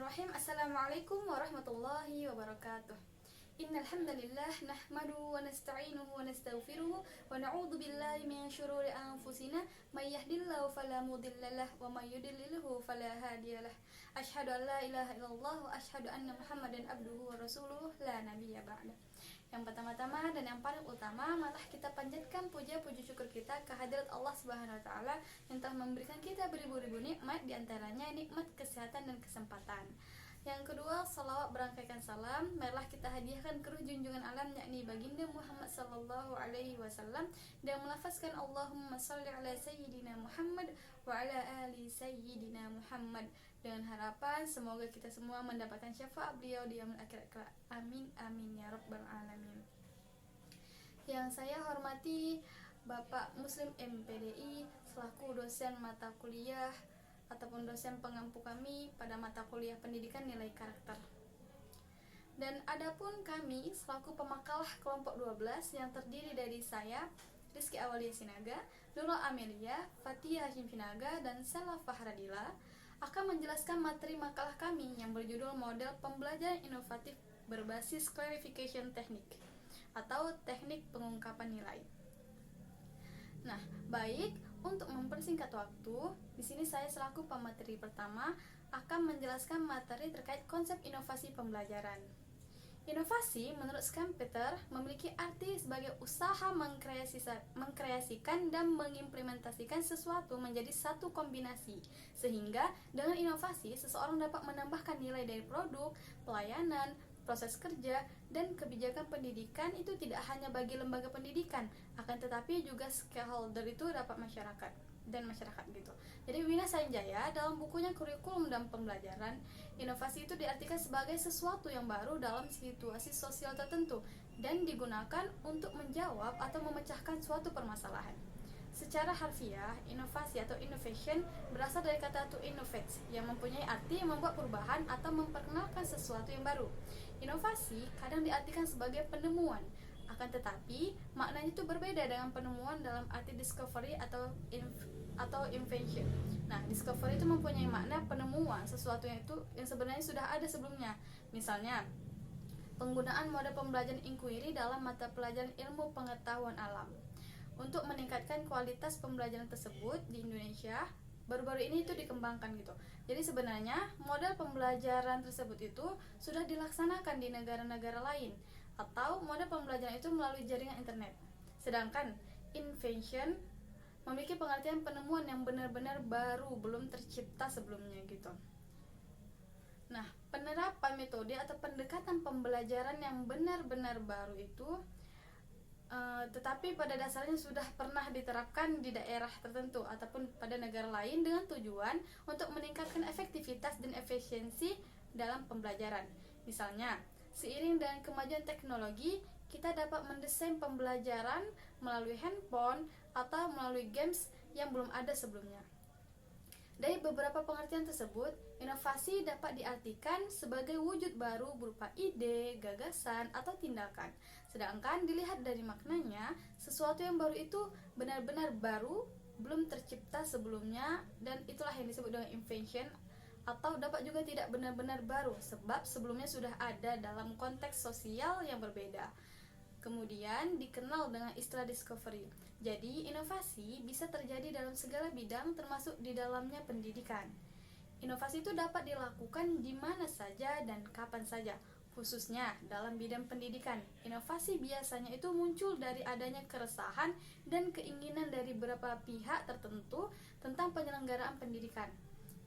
Bismillahirrahmanirrahim. Assalamualaikum warahmatullahi wabarakatuh. Innal hamdalillah nahmaduhu wa nasta'inuhu wa nastaghfiruhu wa na'udzu billahi min syururi anfusina may yahdihillahu fala mudhillalah wa may yudlilhu fala hadiyalah. Asyhadu an la ilaha illallah wa asyhadu anna Muhammadan abduhu wa rasuluhu la nabiyya ba'da. Yang pertama-tama dan yang paling utama, malah kita panjatkan puja-puji syukur kita kehadirat Allah Subhanahu wa taala yang telah memberikan kita beribu-ribu nikmat, di antaranya nikmat kesehatan dan kesempatan. Yang kedua, salawat berangkaikan salam marilah kita hadiahkan ke ruh junjungan alam, yakni baginda Muhammad sallallahu alaihi wasallam, dan melafazkan Allahumma shalli ala sayyidina Muhammad wa ala ali sayyidina Muhammad, dengan harapan semoga kita semua mendapatkan syafaat beliau di yaumil akhirat kelak. Amin amin ya rabbal alamin. Yang saya hormati Bapak Muslim MPDI selaku dosen mata kuliah ataupun dosen pengampu kami pada mata kuliah pendidikan nilai karakter. Dan adapun kami selaku pemakalah kelompok 12 yang terdiri dari saya, Rizky Awalia Sinaga, Nurul Amelia, Fatia Hashim Sinaga, dan Sela Fahradila akan menjelaskan materi makalah kami yang berjudul Model Pembelajaran Inovatif Berbasis Clarification Technique atau Teknik Pengungkapan Nilai. Nah, baik, untuk mempersingkat waktu, di sini saya selaku pemateri pertama akan menjelaskan materi terkait konsep inovasi pembelajaran. Inovasi menurut Schumpeter memiliki arti sebagai usaha mengkreasikan dan mengimplementasikan sesuatu menjadi satu kombinasi, sehingga dengan inovasi seseorang dapat menambahkan nilai dari produk, pelayanan, proses kerja, dan kebijakan pendidikan itu tidak hanya bagi lembaga pendidikan, akan tetapi juga stakeholder itu dapat masyarakat gitu. Jadi Wina Sanjaya dalam bukunya Kurikulum dan Pembelajaran, inovasi itu diartikan sebagai sesuatu yang baru dalam situasi sosial tertentu dan digunakan untuk menjawab atau memecahkan suatu permasalahan. Secara harfiah, inovasi atau innovation berasal dari kata to innovate yang mempunyai arti membuat perubahan atau memperkenalkan sesuatu yang baru. Inovasi kadang diartikan sebagai penemuan, akan tetapi maknanya itu berbeda dengan penemuan dalam arti discovery atau invention. Nah, discovery itu mempunyai makna penemuan sesuatu yang sebenarnya sudah ada sebelumnya. Misalnya, penggunaan model pembelajaran inquiry dalam mata pelajaran ilmu pengetahuan alam. Untuk meningkatkan kualitas pembelajaran tersebut di Indonesia, baru-baru ini itu dikembangkan gitu. Jadi sebenarnya model pembelajaran tersebut itu sudah dilaksanakan di negara-negara lain, atau model pembelajaran itu melalui jaringan internet. Sedangkan invention memiliki pengertian penemuan yang benar-benar baru, belum tercipta sebelumnya gitu. Nah, penerapan metode atau pendekatan pembelajaran yang benar-benar baru itu tetapi pada dasarnya sudah pernah diterapkan di daerah tertentu ataupun pada negara lain dengan tujuan untuk meningkatkan efektivitas dan efisiensi dalam pembelajaran. Misalnya, seiring dengan kemajuan teknologi, kita dapat mendesain pembelajaran melalui handphone atau melalui games yang belum ada sebelumnya. Dari beberapa pengertian tersebut, inovasi dapat diartikan sebagai wujud baru berupa ide, gagasan, atau tindakan. Sedangkan dilihat dari maknanya, sesuatu yang baru itu benar-benar baru, belum tercipta sebelumnya, dan itulah yang disebut dengan invention, atau dapat juga tidak benar-benar baru, sebab sebelumnya sudah ada dalam konteks sosial yang berbeda. Kemudian dikenal dengan istilah discovery. Jadi inovasi bisa terjadi dalam segala bidang termasuk di dalamnya pendidikan. Inovasi itu dapat dilakukan di mana saja dan kapan saja, khususnya dalam bidang pendidikan. Inovasi biasanya itu muncul dari adanya keresahan dan keinginan dari beberapa pihak tertentu tentang penyelenggaraan pendidikan.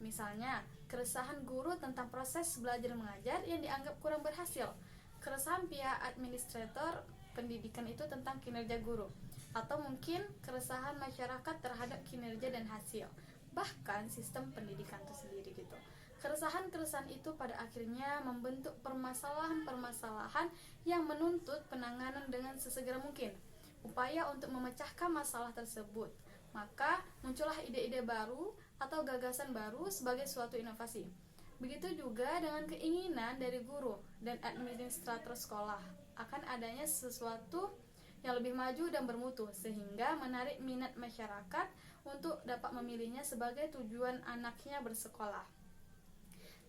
Misalnya, keresahan guru tentang proses belajar mengajar yang dianggap kurang berhasil, keresahan pihak administrator pendidikan itu tentang kinerja guru, atau mungkin keresahan masyarakat terhadap kinerja dan hasil, bahkan sistem pendidikan itu sendiri gitu. Keresahan-keresahan itu pada akhirnya membentuk permasalahan-permasalahan yang menuntut penanganan dengan sesegera mungkin, upaya untuk memecahkan masalah tersebut. Maka muncullah ide-ide baru atau gagasan baru sebagai suatu inovasi. Begitu juga dengan keinginan dari guru dan administrator sekolah akan adanya sesuatu yang lebih maju dan bermutu, sehingga menarik minat masyarakat untuk dapat memilihnya sebagai tujuan anaknya bersekolah.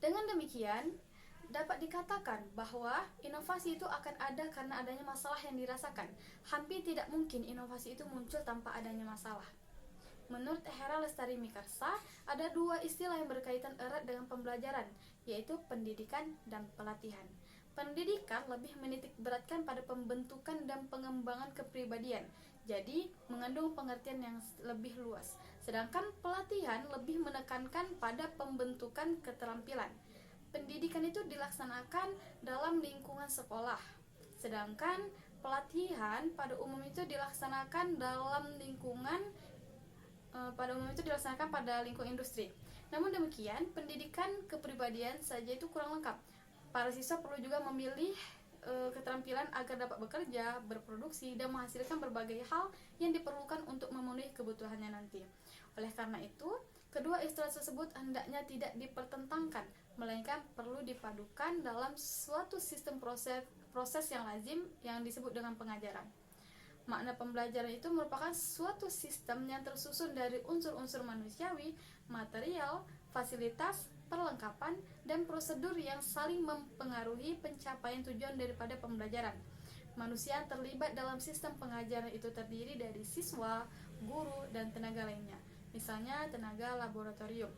Dengan demikian, dapat dikatakan bahwa inovasi itu akan ada karena adanya masalah yang dirasakan. Hampir tidak mungkin inovasi itu muncul tanpa adanya masalah. Menurut Hera Lestari Mikarsa, ada dua istilah yang berkaitan erat dengan pembelajaran, yaitu pendidikan dan pelatihan. Pendidikan lebih menitik beratkan pada pembentukan dan pengembangan kepribadian, jadi mengandung pengertian yang lebih luas. Sedangkan pelatihan lebih menekankan pada pembentukan keterampilan. Pendidikan itu dilaksanakan dalam lingkungan sekolah, sedangkan pelatihan pada umum itu dilaksanakan pada lingkungan industri. Namun demikian, pendidikan kepribadian saja itu kurang lengkap. Para siswa perlu juga memilih keterampilan agar dapat bekerja, berproduksi, dan menghasilkan berbagai hal yang diperlukan untuk memenuhi kebutuhannya nanti. Oleh karena itu, kedua istilah tersebut hendaknya tidak dipertentangkan, melainkan perlu dipadukan dalam suatu sistem proses yang lazim yang disebut dengan pengajaran. Makna pembelajaran itu merupakan suatu sistem yang tersusun dari unsur-unsur manusiawi, material, fasilitas, perlengkapan, dan prosedur yang saling mempengaruhi pencapaian tujuan daripada pembelajaran. Manusia yang terlibat dalam sistem pengajaran itu terdiri dari siswa, guru, dan tenaga lainnya, misalnya tenaga laboratorium.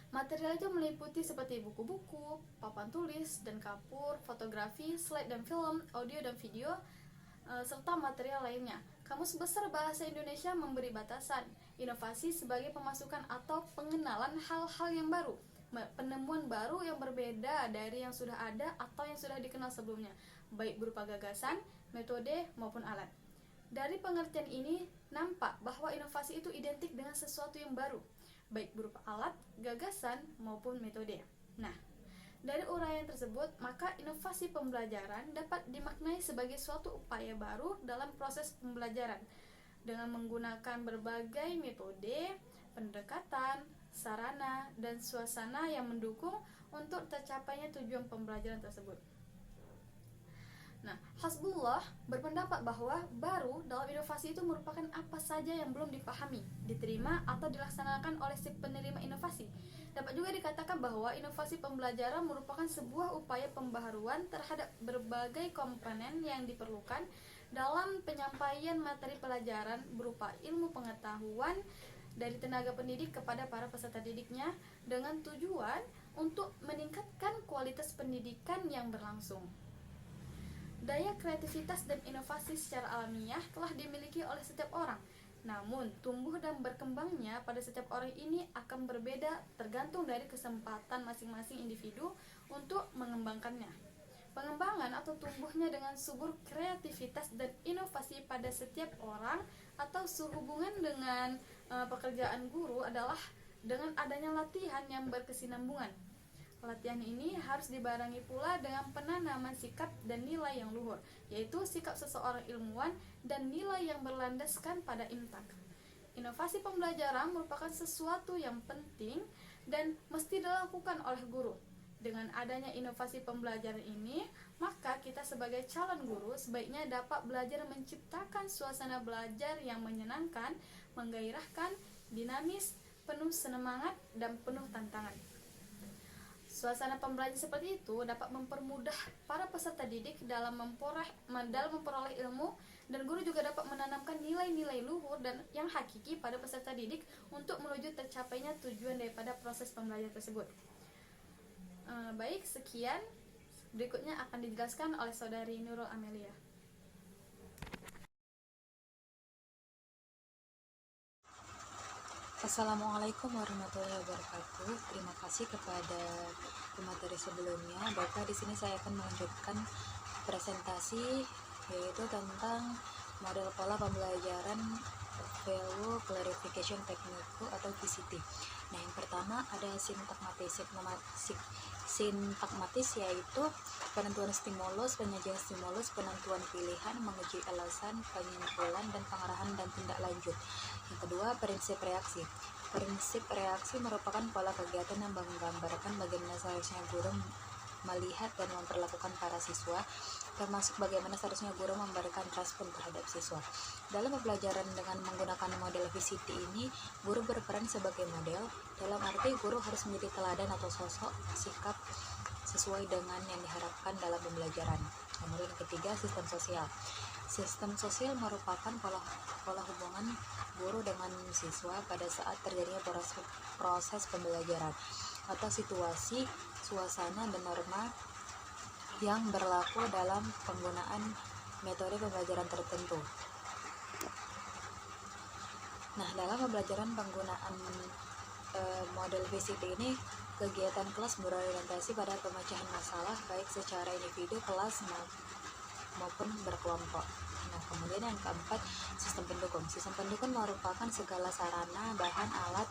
Material itu meliputi seperti buku-buku, papan tulis dan kapur, fotografi, slide dan film, audio dan video, serta material lainnya. Kamus Besar Bahasa Indonesia memberi batasan inovasi sebagai pemasukan atau pengenalan hal-hal yang baru, penemuan baru yang berbeda dari yang sudah ada atau yang sudah dikenal sebelumnya, baik berupa gagasan, metode, maupun alat. Dari pengertian ini nampak bahwa inovasi itu identik dengan sesuatu yang baru, baik berupa alat, gagasan, maupun metode. Nah, dari uraian tersebut, maka inovasi pembelajaran dapat dimaknai sebagai suatu upaya baru dalam proses pembelajaran dengan menggunakan berbagai metode, pendekatan, sarana, dan suasana yang mendukung untuk tercapainya tujuan pembelajaran tersebut. Nah, Hasbullah berpendapat bahwa baru dalam inovasi itu merupakan apa saja yang belum dipahami, diterima, atau dilaksanakan oleh si penerima inovasi. Dapat juga dikatakan bahwa inovasi pembelajaran merupakan sebuah upaya pembaharuan terhadap berbagai komponen yang diperlukan dalam penyampaian materi pelajaran berupa ilmu pengetahuan dari tenaga pendidik kepada para peserta didiknya dengan tujuan untuk meningkatkan kualitas pendidikan yang berlangsung. Daya kreativitas dan inovasi secara alamiah telah dimiliki oleh setiap orang. Namun, tumbuh dan berkembangnya pada setiap orang ini akan berbeda tergantung dari kesempatan masing-masing individu untuk mengembangkannya. Pengembangan atau tumbuhnya dengan subur kreativitas dan inovasi pada setiap orang atau sehubungan dengan pekerjaan guru adalah dengan adanya latihan yang berkesinambungan. Latihan ini harus dibarengi pula dengan penanaman sikap dan nilai yang luhur, yaitu sikap seseorang ilmuwan dan nilai yang berlandaskan pada imtak. Inovasi pembelajaran merupakan sesuatu yang penting dan mesti dilakukan oleh guru. Dengan adanya inovasi pembelajaran ini, maka kita sebagai calon guru sebaiknya dapat belajar menciptakan suasana belajar yang menyenangkan, menggairahkan, dinamis, penuh semangat, dan penuh tantangan. Suasana pembelajaran seperti itu dapat mempermudah para peserta didik dalam memperoleh ilmu, dan guru juga dapat menanamkan nilai-nilai luhur dan yang hakiki pada peserta didik untuk menuju tercapainya tujuan daripada proses pembelajaran tersebut. Baik, sekian. Berikutnya akan dijelaskan oleh Saudari Nurul Amelia. Assalamualaikum warahmatullahi wabarakatuh. Terima kasih kepada pemateri sebelumnya. Baiklah, di sini saya akan melanjutkan presentasi yaitu tentang model pola pembelajaran Value Clarification Technique atau VCT. Nah, yang pertama ada sintagmatis yaitu penentuan stimulus, penyajian stimulus, penentuan pilihan, menguji alasan, penyimpulan, dan pengarahan dan tindak lanjut. Yang kedua, prinsip reaksi. Prinsip reaksi merupakan pola kegiatan yang menggambarkan bagaimana seharusnya guru melihat dan memperlakukan para siswa, termasuk bagaimana seharusnya guru memberikan respon terhadap siswa. Dalam pembelajaran dengan menggunakan model VCT ini, guru berperan sebagai model, dalam arti guru harus menjadi teladan atau sosok sikap sesuai dengan yang diharapkan dalam pembelajaran. Kemudian ketiga, sistem sosial. Sistem sosial merupakan pola hubungan guru dengan siswa pada saat terjadinya proses pembelajaran atau situasi, suasana, dan norma yang berlaku dalam penggunaan metode pembelajaran tertentu. Nah, dalam pembelajaran penggunaan model VCT ini, kegiatan kelas berorientasi pada pemecahan masalah baik secara individu, kelas, maupun berkelompok. Nah, kemudian yang keempat, sistem pendukung. Sistem pendukung merupakan segala sarana, bahan, alat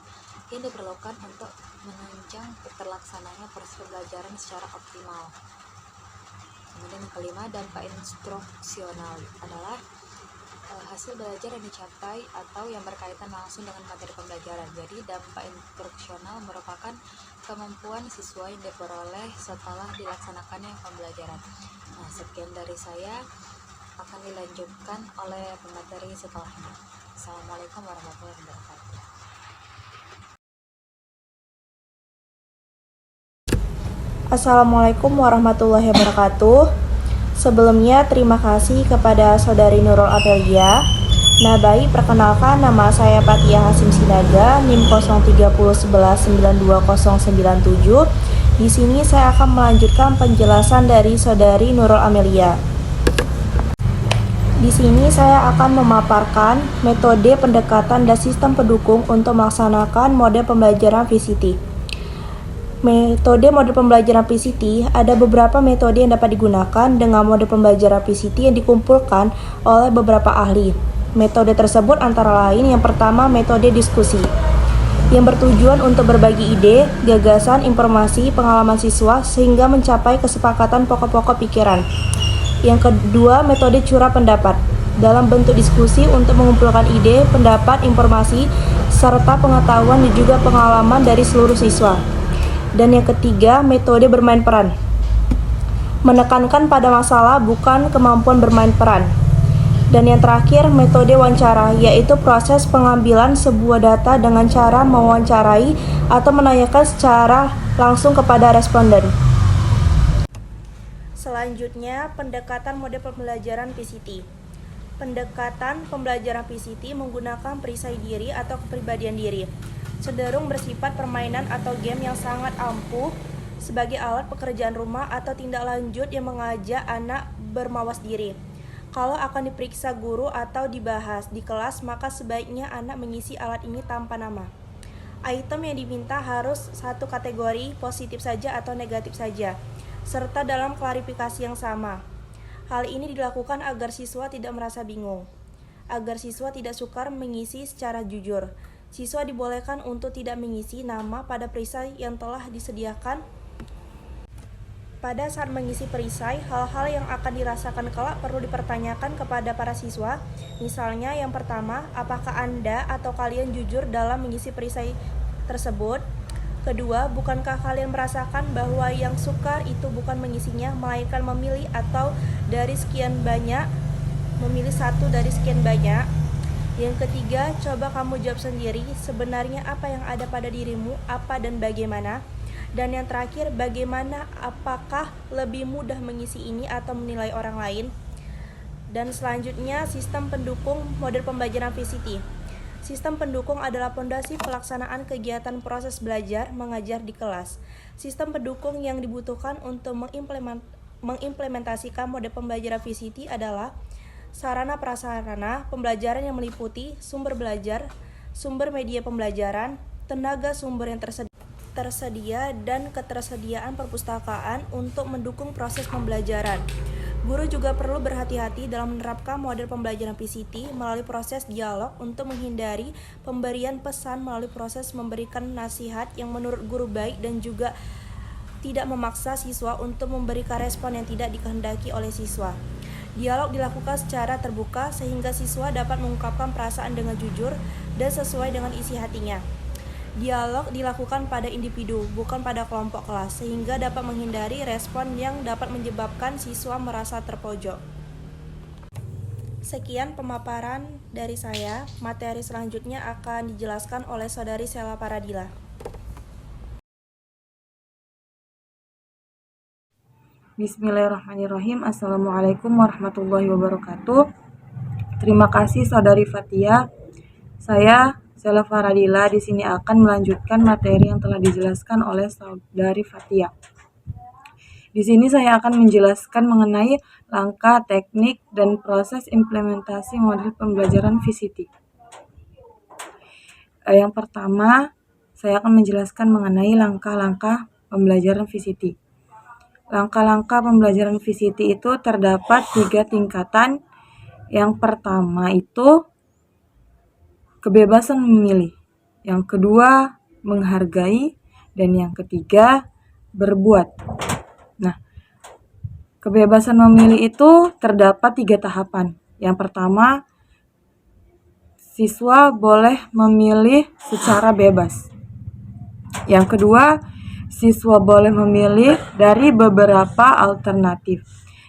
yang diperlukan untuk menunjang terlaksananya proses pembelajaran secara optimal. Kemudian yang kelima, dampak instruksional adalah hasil belajar yang dicapai atau yang berkaitan langsung dengan materi pembelajaran. Jadi dampak instruksional merupakan kemampuan siswa yang diperoleh setelah dilaksanakannya pembelajaran. Nah, sekian dari saya, akan dilanjutkan oleh pemateri setelahnya. Assalamualaikum warahmatullahi wabarakatuh. Assalamualaikum warahmatullahi wabarakatuh. Sebelumnya terima kasih kepada Saudari Nurul Amelia. Nah, baik, perkenalkan, nama saya Fatia Hasim Sinaga, NIM 0311929097. Di sini saya akan melanjutkan penjelasan dari Saudari Nurul Amelia. Di sini saya akan memaparkan metode pendekatan dan sistem pendukung untuk melaksanakan model pembelajaran VCT. Metode model pembelajaran VCT, ada beberapa metode yang dapat digunakan dengan model pembelajaran VCT yang dikumpulkan oleh beberapa ahli. Metode tersebut antara lain, yang pertama, metode diskusi, yang bertujuan untuk berbagi ide, gagasan, informasi, pengalaman siswa sehingga mencapai kesepakatan pokok-pokok pikiran. Yang kedua, metode curah pendapat, dalam bentuk diskusi untuk mengumpulkan ide, pendapat, informasi, serta pengetahuan dan juga pengalaman dari seluruh siswa. Dan yang ketiga, metode bermain peran, menekankan pada masalah bukan kemampuan bermain peran. Dan yang terakhir, metode wawancara, yaitu proses pengambilan sebuah data dengan cara mewawancarai atau menanyakan secara langsung kepada responden. Selanjutnya, pendekatan model pembelajaran PCT. Pendekatan pembelajaran PCT menggunakan perisai diri atau kepribadian diri, cenderung bersifat permainan atau game yang sangat ampuh sebagai alat pekerjaan rumah atau tindak lanjut yang mengajak anak bermawas diri. Kalau akan diperiksa guru atau dibahas di kelas, maka sebaiknya anak mengisi alat ini tanpa nama. Item yang diminta harus satu kategori, positif saja atau negatif saja, serta dalam klarifikasi yang sama. Hal ini dilakukan agar siswa tidak merasa bingung, agar siswa tidak sukar mengisi secara jujur. Siswa dibolehkan untuk tidak mengisi nama pada perisai yang telah disediakan. Pada saat mengisi perisai, hal-hal yang akan dirasakan kelak perlu dipertanyakan kepada para siswa. Misalnya, yang pertama, apakah Anda atau kalian jujur dalam mengisi perisai tersebut? Kedua, bukankah kalian merasakan bahwa yang sukar itu bukan mengisinya, melainkan memilih atau dari sekian banyak, memilih satu dari sekian banyak? Yang ketiga, coba kamu jawab sendiri, sebenarnya apa yang ada pada dirimu, apa dan bagaimana? Dan yang terakhir, bagaimana, apakah lebih mudah mengisi ini atau menilai orang lain? Dan selanjutnya, sistem pendukung model pembelajaran VCT. Sistem pendukung adalah fondasi pelaksanaan kegiatan proses belajar mengajar di kelas. Sistem pendukung yang dibutuhkan untuk mengimplementasikan model pembelajaran VCT adalah sarana prasarana pembelajaran yang meliputi sumber belajar, sumber media pembelajaran, tenaga sumber yang tersedia, dan ketersediaan perpustakaan untuk mendukung proses pembelajaran. Guru juga perlu berhati-hati dalam menerapkan model pembelajaran PCT melalui proses dialog untuk menghindari pemberian pesan melalui proses memberikan nasihat yang menurut guru baik dan juga tidak memaksa siswa untuk memberikan respon yang tidak dikehendaki oleh siswa. Dialog dilakukan secara terbuka sehingga siswa dapat mengungkapkan perasaan dengan jujur dan sesuai dengan isi hatinya. Dialog dilakukan pada individu, bukan pada kelompok kelas, sehingga dapat menghindari respon yang dapat menyebabkan siswa merasa terpojok. Sekian pemaparan dari saya. Materi selanjutnya akan dijelaskan oleh Saudari Sela Paradila. Bismillahirrahmanirrahim. Assalamualaikum warahmatullahi wabarakatuh. Terima kasih Saudari Fatia. Saya Sela Faradila di sini akan melanjutkan materi yang telah dijelaskan oleh Saudari Fatia. Di sini saya akan menjelaskan mengenai langkah, teknik, dan proses implementasi model pembelajaran VCT. Yang pertama, saya akan menjelaskan mengenai langkah-langkah pembelajaran VCT. Langkah-langkah pembelajaran VCT itu terdapat 3 tingkatan. Yang pertama itu kebebasan memilih, yang kedua menghargai, dan yang ketiga berbuat. Nah, kebebasan memilih itu terdapat 3 tahapan. Yang pertama, siswa boleh memilih secara bebas. Yang kedua, siswa boleh memilih dari beberapa alternatif.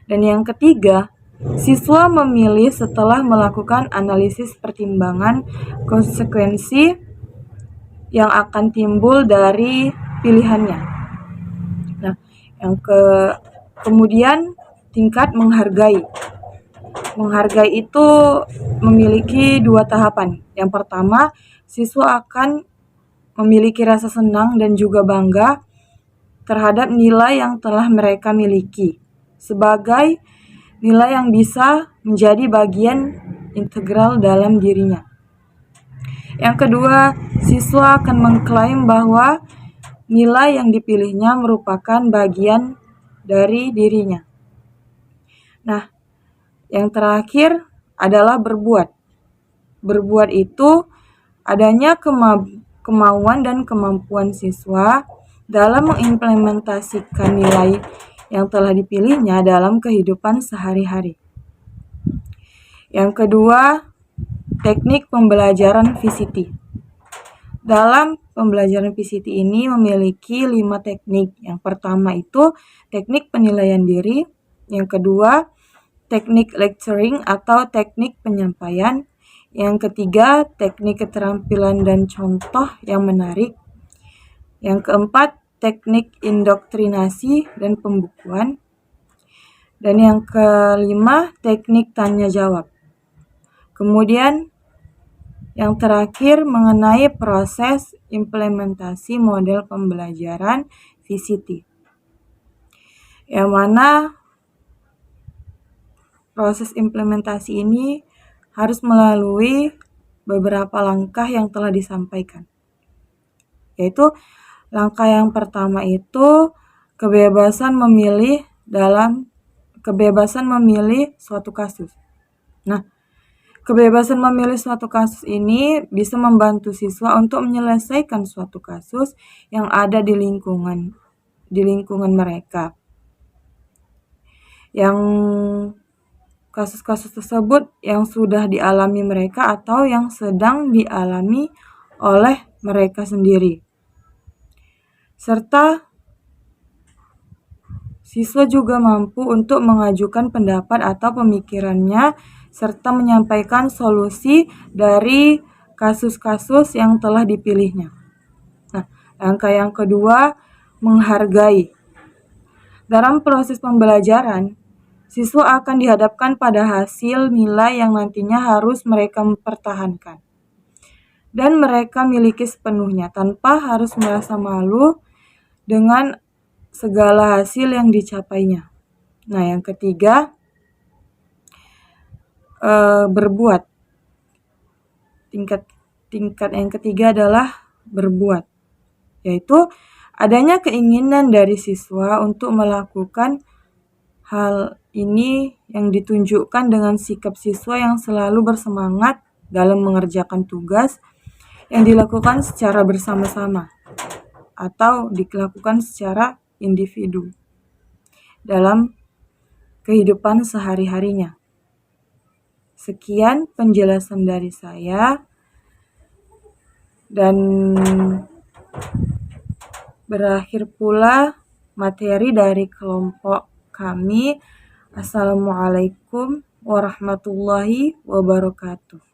Dan yang ketiga, siswa memilih setelah melakukan analisis pertimbangan konsekuensi yang akan timbul dari pilihannya. Nah, kemudian tingkat menghargai. Menghargai itu memiliki 2 tahapan. Yang pertama, siswa akan memiliki rasa senang dan juga bangga terhadap nilai yang telah mereka miliki sebagai nilai yang bisa menjadi bagian integral dalam dirinya. Yang kedua, siswa akan mengklaim bahwa nilai yang dipilihnya merupakan bagian dari dirinya. Nah, yang terakhir adalah berbuat. Berbuat itu adanya kemauan dan kemampuan siswa dalam mengimplementasikan nilai yang telah dipilihnya dalam kehidupan sehari-hari. Yang kedua, teknik pembelajaran VCT. Dalam pembelajaran VCT ini memiliki 5 teknik. Yang pertama itu teknik penilaian diri. Yang kedua, teknik lecturing atau teknik penyampaian. Yang ketiga, teknik keterampilan dan contoh yang menarik. Yang keempat, teknik indoktrinasi dan pembukuan. Dan yang kelima, teknik tanya jawab. Kemudian yang terakhir mengenai proses implementasi model pembelajaran VCT. Yang mana proses implementasi ini harus melalui beberapa langkah yang telah disampaikan. Yaitu langkah yang pertama itu kebebasan memilih suatu kasus. Nah, kebebasan memilih suatu kasus ini bisa membantu siswa untuk menyelesaikan suatu kasus yang ada di lingkungan mereka. Yang kasus-kasus tersebut yang sudah dialami mereka atau yang sedang dialami oleh mereka sendiri. Serta siswa juga mampu untuk mengajukan pendapat atau pemikirannya serta menyampaikan solusi dari kasus-kasus yang telah dipilihnya. Nah, langkah yang kedua, menghargai. Dalam proses pembelajaran, siswa akan dihadapkan pada hasil nilai yang nantinya harus mereka pertahankan. Dan mereka miliki sepenuhnya tanpa harus merasa malu dengan segala hasil yang dicapainya. Nah, yang ketiga, berbuat. Tingkat yang ketiga adalah berbuat, yaitu adanya keinginan dari siswa untuk melakukan hal ini yang ditunjukkan dengan sikap siswa yang selalu bersemangat dalam mengerjakan tugas yang dilakukan secara bersama-sama atau dilakukan secara individu dalam kehidupan sehari-harinya. Sekian penjelasan dari saya, dan Berakhir pula materi dari kelompok kami. Assalamualaikum warahmatullahi wabarakatuh.